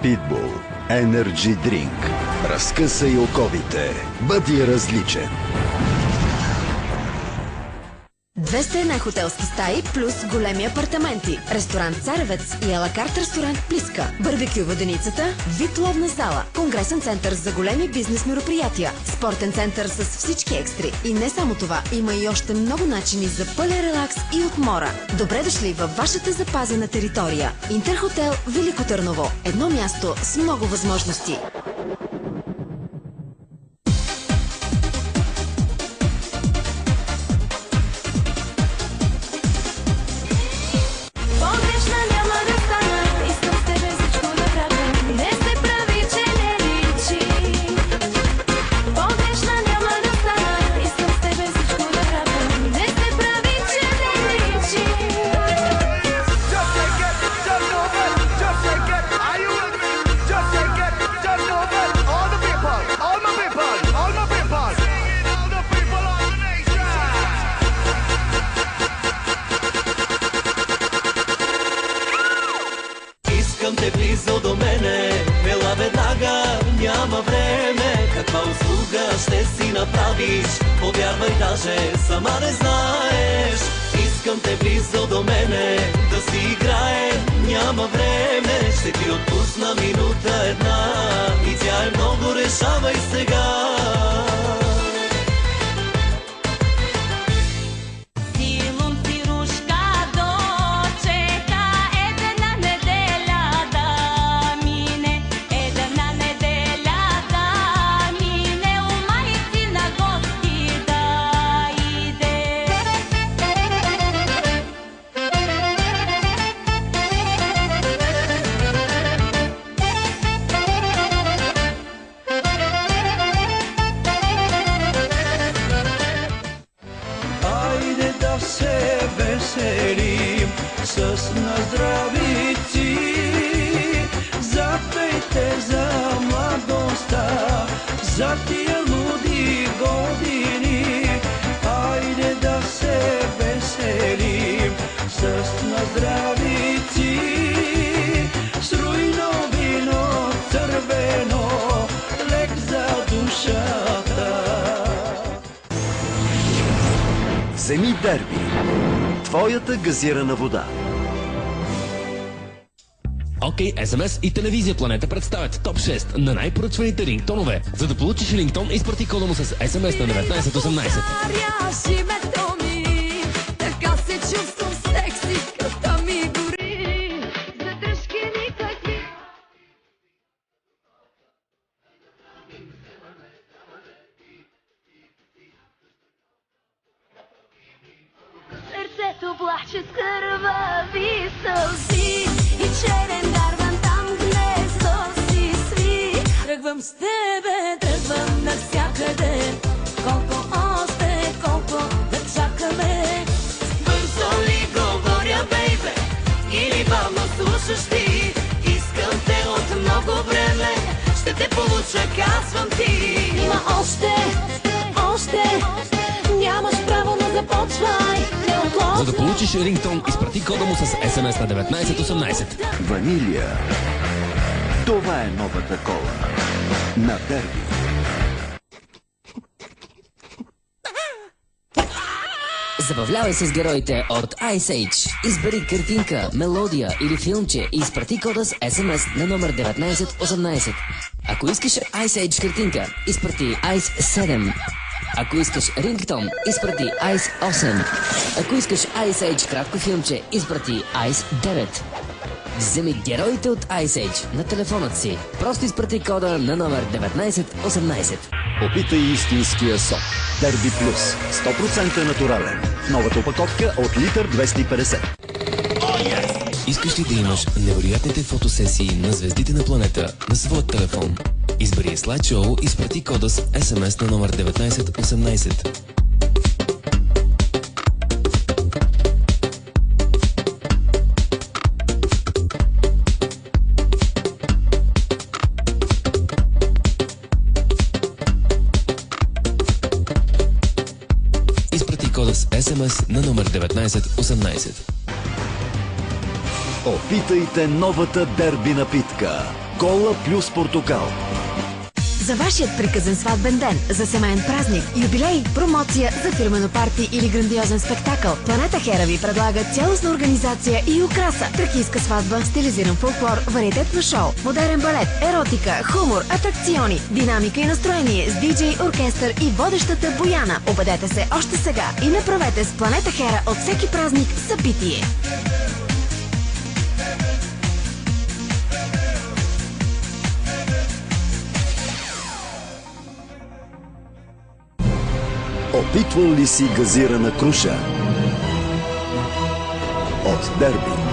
Pitbull Energy Drink. Разкъсай оковите. Бъди различен. 201 хотелски стаи плюс големи апартаменти. Ресторант Царевец и алакарт ресторант Плиска. Барбекю воденицата, вид ловна зала. Конгресен център за големи бизнес мероприятия. Спортен център с всички екстри. И не само това, има и още много начини за пълен релакс и отмора. Добре дошли във вашата запазена територия. Интерхотел Велико Търново. Едно място с много възможности. Повярвай, даже сама не знаеш. Искам те близо до мене, да си играем, няма време. Ще ти отпусна минута една и тя е много, решавай сега. За тия луди години, айде да се веселим с наздравици, с руйно вино цървено, лек за душата. Вземи Дерби. Твоята газирана вода. Окей, СМС и телевизия Планета представят топ 6 на най-поръчваните рингтонове. За да получиш рингтон, изпрати кода му с СМС на 1918. Сърцето плаче с кървави сълзи и черен дарван там гнездо си сви. Тръгвам с тебе, тръгвам навсякъде. Колко още, колко да чакаме. Бързо ли говоря, бейбе, или бавно слушаш ти? Искам те от много време, ще те получа, казвам ти. Има още, нямаш право, но започвай. За да получиш рингтон, изпрати кода му с СМС на 1918. Ванилия. Това е новата кола на Дерби. Забавлявай се с героите от Ice Age. Избери картинка, мелодия или филмче и изпрати кода с SMS на номер 1918. Ако искаш Ice Age картинка, изпрати Ice 7. Ако искаш рингтон, изпрати Ice 8. Ако искаш Ice Age кратко филмче, изпрати Ice 9. Вземи героите от Ice Age на телефонът си. Просто изпрати кода на номер 1918. Опитай истинския сок. Дерби Плюс. 100% натурален. Новата опаковка от литър 250. Искаш ли да имаш невероятните фотосесии на звездите на планета на своят телефон? Избери слайдшоу и изпрати кода с SMS на номер 1918. Изпрати кода с SMS на номер 1918. Опитайте новата Дерби напитка. Кола плюс портокал. За вашият приказен сватбен ден, за семейен празник, юбилей, промоция, за фирмено парти или грандиозен спектакъл, Планета Хера ви предлага цялостна организация и украса. Тракийска сватба, стилизиран фолклор, вариететно шоу, модерен балет, еротика, хумор, атракциони, динамика и настроение с диджей, оркестър и водещата Бояна. Обадете се още сега и направете с Планета Хера от всеки празник събитие. Опитвал ли си газирана круша? От Дерби.